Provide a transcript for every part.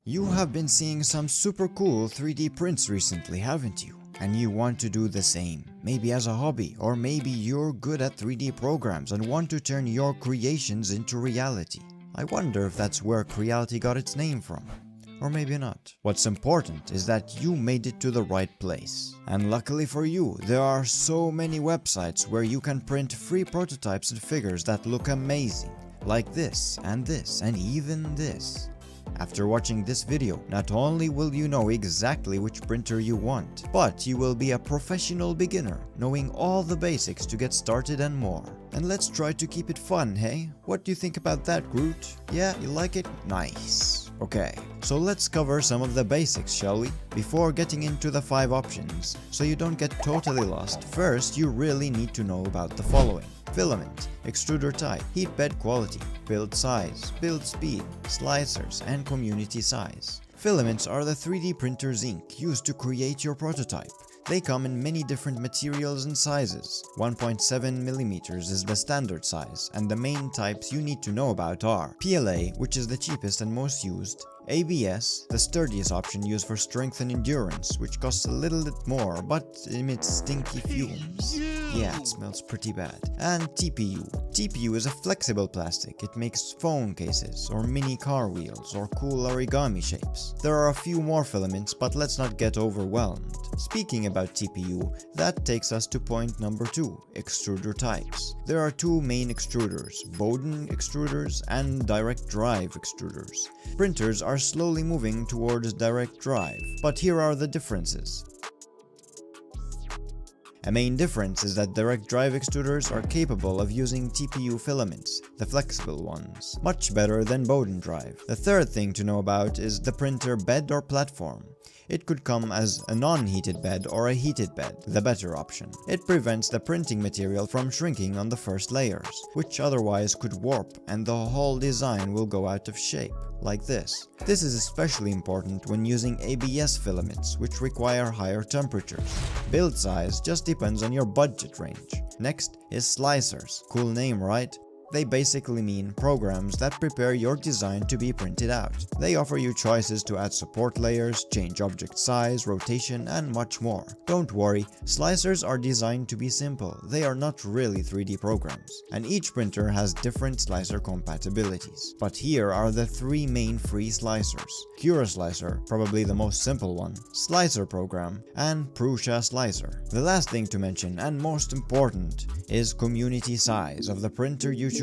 You have been seeing some super cool 3D prints recently, haven't you? And you want to do the same, maybe as a hobby, or maybe you're good at 3D programs and want to turn your creations into reality. I wonder if that's where Creality got its name from. Or maybe not. What's important is that you made it to the right place. And luckily for you, there are so many websites where you can print free prototypes and figures that look amazing. Like this, and even this. After watching this video, not only will you know exactly which printer you want, but you will be a professional beginner, knowing all the basics to get started and more. And let's try to keep it fun, hey? What do you think about that, Groot? Yeah, you like it? Nice. Okay, so let's cover some of the basics, shall we? Before getting into the 5 options, so you don't get totally lost, first you really need to know about the following. Filament, extruder type, heat bed quality, build size, build speed, slicers, and community size. Filaments are the 3D printer's ink used to create your prototype. They come in many different materials and sizes. 1.7mm is the standard size, and the main types you need to know about are PLA, which is the cheapest and most used, ABS, the sturdiest option used for strength and endurance, which costs a little bit more but emits stinky fumes. Yeah, it smells pretty bad. And TPU. TPU is a flexible plastic. It makes phone cases, or mini car wheels, or cool origami shapes. There are a few more filaments, but let's not get overwhelmed. Speaking about TPU, that takes us to point number 2, extruder types. There are 2 main extruders, Bowden extruders and direct drive extruders. Printers are slowly moving towards direct drive, but here are the differences. A main difference is that direct drive extruders are capable of using TPU filaments, the flexible ones, much better than Bowden drive. The third thing to know about is the printer bed or platform. It could come as a non-heated bed or a heated bed, the better option. It prevents the printing material from shrinking on the first layers, which otherwise could warp and the whole design will go out of shape, like this. This is especially important when using ABS filaments, which require higher temperatures. Build size just depends on your budget range. Next is slicers. Cool name, right? They basically mean programs that prepare your design to be printed out. They offer you choices to add support layers, change object size, rotation, and much more. Don't worry, slicers are designed to be simple. They are not really 3D programs, and each printer has different slicer compatibilities. But here are the 3 main free slicers: Cura Slicer, probably the most simple one, Slicer Program, and Prusa Slicer. The last thing to mention, and most important, is community size of the printer you choose.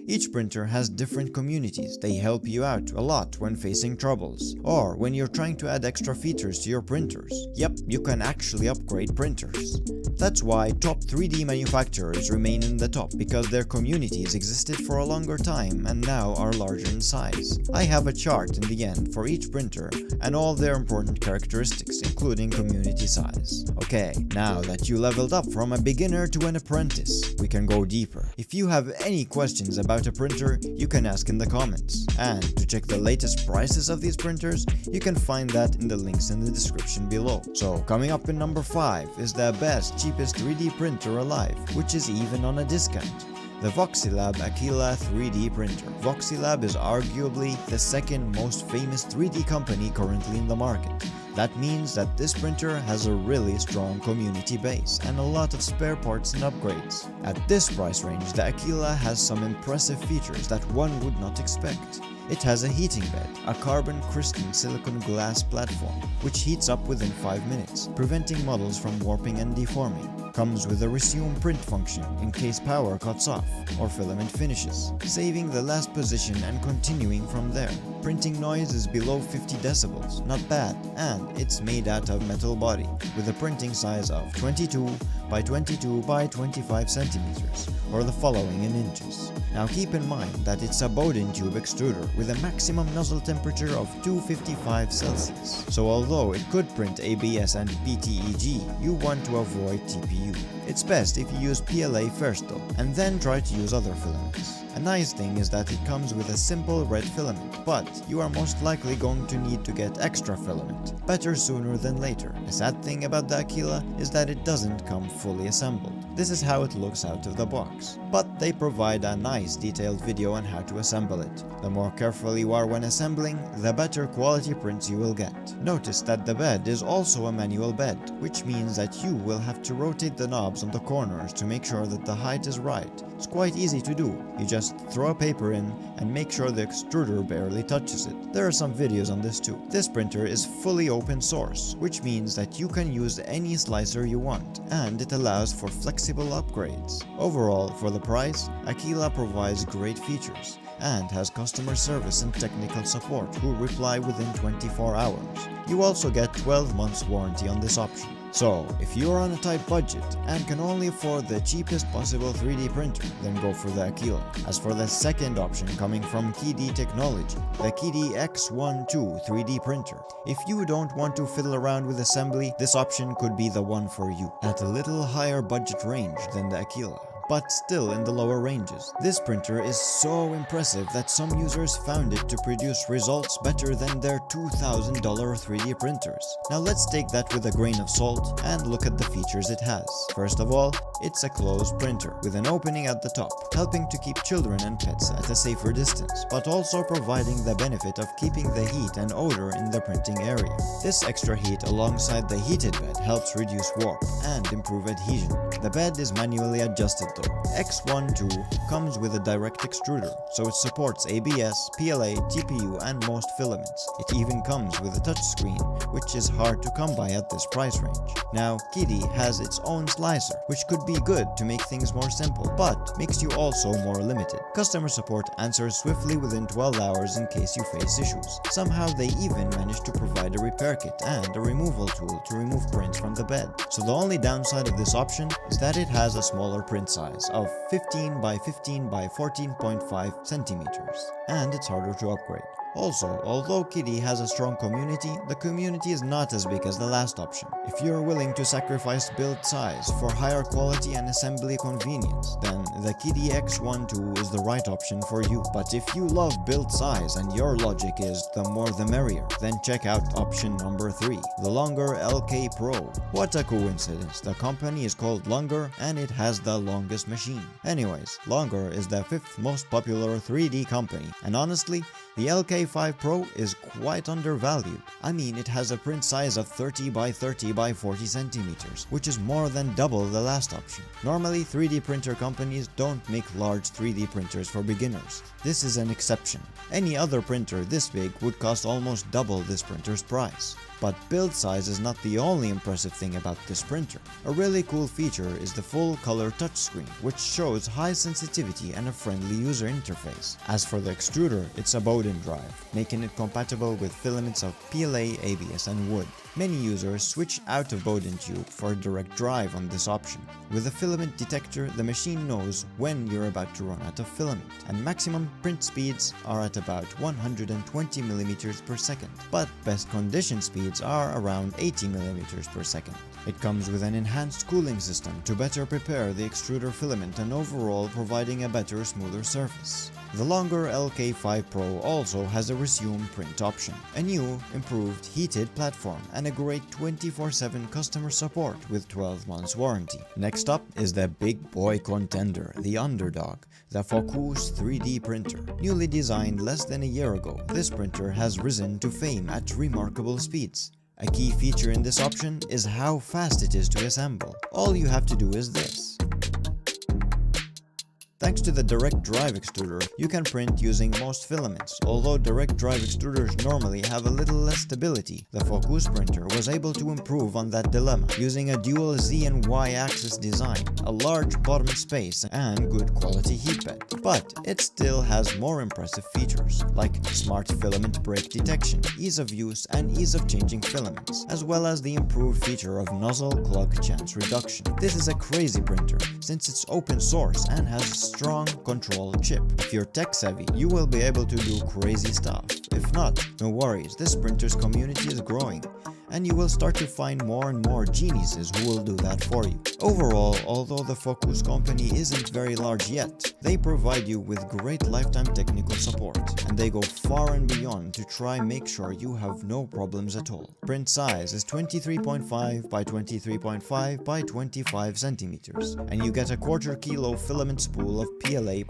Each printer has different communities. They help you out a lot when facing troubles, or when you're trying to add extra features to your printers. Yep, you can actually upgrade printers. That's why top 3D manufacturers remain in the top, because their communities existed for a longer time and now are larger in size. I have a chart in the end for each printer and all their important characteristics, including community size. Okay, now that you leveled up from a beginner to an apprentice, we can go deeper. If you have any questions about a printer, you can ask in the comments. And to check the latest prices of these printers, you can find that in the links in the description below. So coming up in number 5 is the best, cheapest 3D printer alive, which is even on a discount. The Voxilab Aquila 3D printer. Voxilab is arguably the second most famous 3D company currently in the market. That means that this printer has a really strong community base and a lot of spare parts and upgrades. At this price range, the Aquila has some impressive features that one would not expect. It has a heating bed, a carbon crystalline silicon glass platform, which heats up within 5 minutes, preventing models from warping and deforming. Comes with a resume print function in case power cuts off or filament finishes, saving the last position and continuing from there. Printing noise is below 50 decibels, not bad, and it's made out of metal body, with a printing size of 22 by 22 by 25 centimeters, or the following in inches. Now keep in mind that it's a Bowden tube extruder with a maximum nozzle temperature of 255 Celsius, so although it could print ABS and PTEG, you want to avoid TPU. It's best if you use PLA first though, and then try to use other filaments. A nice thing is that it comes with a simple red filament, but you are most likely going to need to get extra filament, better sooner than later. The sad thing about the Aquila is that it doesn't come fully assembled. This is how it looks out of the box. but they provide a nice detailed video on how to assemble it. The more careful you are when assembling, the better quality prints you will get. Notice that the bed is also a manual bed, which means that you will have to rotate the knobs on the corners to make sure that the height is right. It's quite easy to do. You just throw a paper in and make sure the extruder barely touches it. There are some videos on this too. This printer is fully open source, which means that you can use any slicer you want, and it allows for flexible upgrades. Overall, for the price, Aquila provides great features and has customer service and technical support who reply within 24 hours. You also get 12 months warranty on this option. So, if you're on a tight budget and can only afford the cheapest possible 3D printer, then go for the Aquila. As for the second option coming from KIDI Technology, the KIDI X12 3D printer. If you don't want to fiddle around with assembly, this option could be the one for you. At a little higher budget range than the Aquila, but still in the lower ranges. This printer is so impressive that some users found it to produce results better than their $2,000 3D printers. Now let's take that with a grain of salt and look at the features it has. First of all, it's a closed printer with an opening at the top, helping to keep children and pets at a safer distance, but also providing the benefit of keeping the heat and odor in the printing area. This extra heat alongside the heated bed helps reduce warp and improve adhesion. The bed is manually adjusted though. X12 comes with a direct extruder, so it supports ABS, PLA, TPU, and most filaments. It even comes with a touchscreen, which is hard to come by at this price range. Now, KIDI has its own slicer, which could be good to make things more simple, but makes you also more limited. Customer support answers swiftly within 12 hours in case you face issues. Somehow they even managed to provide a repair kit and a removal tool to remove prints from the bed. So the only downside of this option is that it has a smaller print size of 15 by 15 by 14.5 centimeters, and it's harder to upgrade. Also, although KIDI has a strong community, the community is not as big as the last option. If you're willing to sacrifice build size for higher quality and assembly convenience, then the KIDI X12 is the right option for you. But if you love build size and your logic is the more the merrier, then check out option number 3, the Longer LK Pro. What a coincidence, the company is called Longer and it has the longest machine. Anyways, Longer is the 5th most popular 3D company, and honestly, the LK5 Pro is quite undervalued. I mean, it has a print size of 30 by 30 by 40 centimeters, which is more than double the last option. Normally, 3D printer companies don't make large 3D printers for beginners. This is an exception. Any other printer this big would cost almost double this printer's price. But build size is not the only impressive thing about this printer. A really cool feature is the full color touchscreen, which shows high sensitivity and a friendly user interface. As for the extruder, it's a Bowden drive, making it compatible with filaments of PLA, ABS, and wood. Many users switch out of Bowden tube for a direct drive on this option. With a filament detector, the machine knows when you're about to run out of filament, and maximum print speeds are at about 120 mm per second, but best condition speeds are around 80 mm per second. It comes with an enhanced cooling system to better prepare the extruder filament and overall providing a better, smoother surface. The Longer LK5 Pro also has a resume print option, a new, improved heated platform, and a great 24/7 customer support with 12 months warranty. Next up is the big boy contender, the underdog, the Focus 3D printer. Newly designed less than a year ago, this printer has risen to fame at remarkable speeds. A key feature in this option is how fast it is to assemble. All you have to do is this. Thanks to the direct drive extruder, you can print using most filaments. Although direct drive extruders normally have a little less stability, the Focus printer was able to improve on that dilemma using a dual Z and Y axis design, a large bottom space, and good quality heat bed. But it still has more impressive features, like smart filament break detection, ease of use, and ease of changing filaments, as well as the improved feature of nozzle clog chance reduction. This is a crazy printer, since it's open source and has a strong control chip. If you're tech savvy, you will be able to do crazy stuff. If not, no worries, this printer's community is growing, and you will start to find more and more geniuses who will do that for you. Overall, although the Focus company isn't very large yet, they provide you with great lifetime technical support, and they go far and beyond to try make sure you have no problems at all. Print size is 23.5 by 23.5 by 25 centimeters, and you get a 1/4 kilo filament spool of PLA+.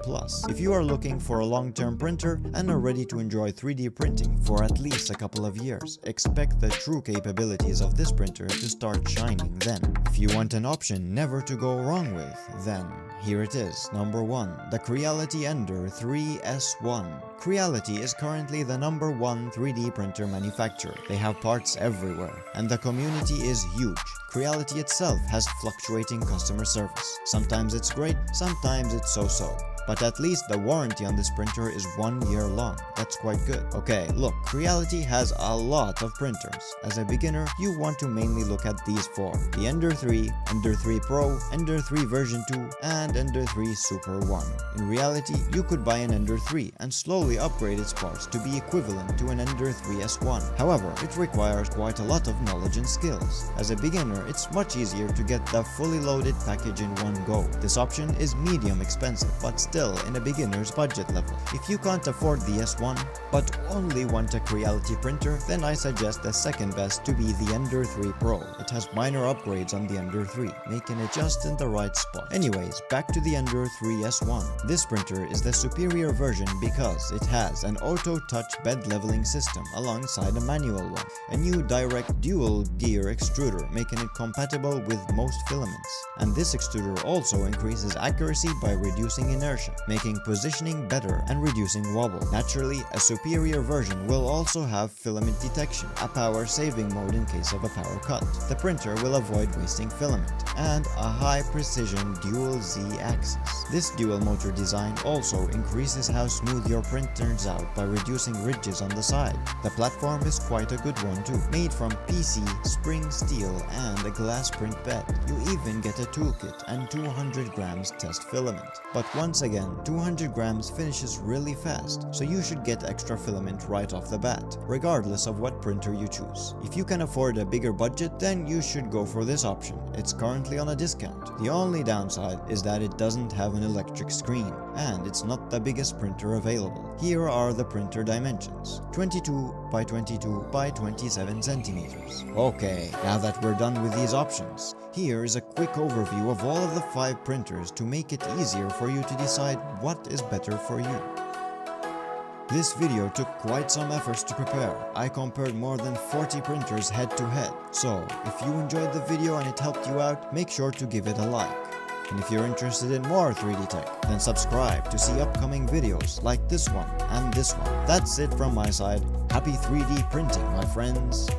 If you are looking for a long-term printer and are ready to enjoy 3D printing for at least a couple of years, expect the true capabilities of this printer to start shining then. If you want an option never to go wrong with, then here it is. Number 1. The Creality Ender 3S1. Creality is currently the #1 3D printer manufacturer. They have parts everywhere, and the community is huge. Creality itself has fluctuating customer service. Sometimes it's great, sometimes it's so-so. But at least the warranty on this printer is 1 year long. That's quite good. Okay, look, Creality has a lot of printers. As a beginner, you want to mainly look at these 4. The Ender 3, Ender 3 Pro, Ender 3 version 2, and Ender 3 Super 1. In reality, you could buy an Ender 3 and slowly upgrade its parts to be equivalent to an Ender 3S1. However, it requires quite a lot of knowledge and skills. As a beginner, it's much easier to get the fully loaded package in one go. This option is medium expensive, but still in a beginner's budget level. If you can't afford the S1, but only want a Creality printer, then I suggest the second best to be the Ender 3 Pro. It has minor upgrades on the Ender 3, making it just in the right spot. Anyways, back to the Ender 3 S1. This printer is the superior version because it has an auto-touch bed leveling system alongside a manual one, a new direct dual gear extruder making it compatible with most filaments, and this extruder also increases accuracy by reducing inertia, making positioning better and reducing wobble. Naturally, a superior version will also have filament detection, a power saving mode in case of a power cut. The printer will avoid wasting filament, and a high precision dual Z axis. This dual motor design also increases how smooth your print turns out by reducing ridges on the side. The platform is quite a good one too, made from PC, spring steel, and a glass print bed. You even get a toolkit and 200 grams test filament. But once again, 200 grams finishes really fast, so you should get extra filament right off the bat, regardless of what printer you choose. If you can afford a bigger budget, then you should go for this option. It's currently on a discount. The only downside is that it doesn't have an electric screen, and it's not the biggest printer available. Here are the printer dimensions: 22 by 22 by 27 centimeters. Okay, now that we're done with these options, here is a quick overview of all of the 5 printers to make it easier for you to decide what is better for you. This video took quite some efforts to prepare. I compared more than 40 printers head to head. So, if you enjoyed the video and it helped you out, make sure to give it a like. And if you're interested in more 3D tech, then subscribe to see upcoming videos like this one and this one. That's it from my side. Happy 3D printing, my friends!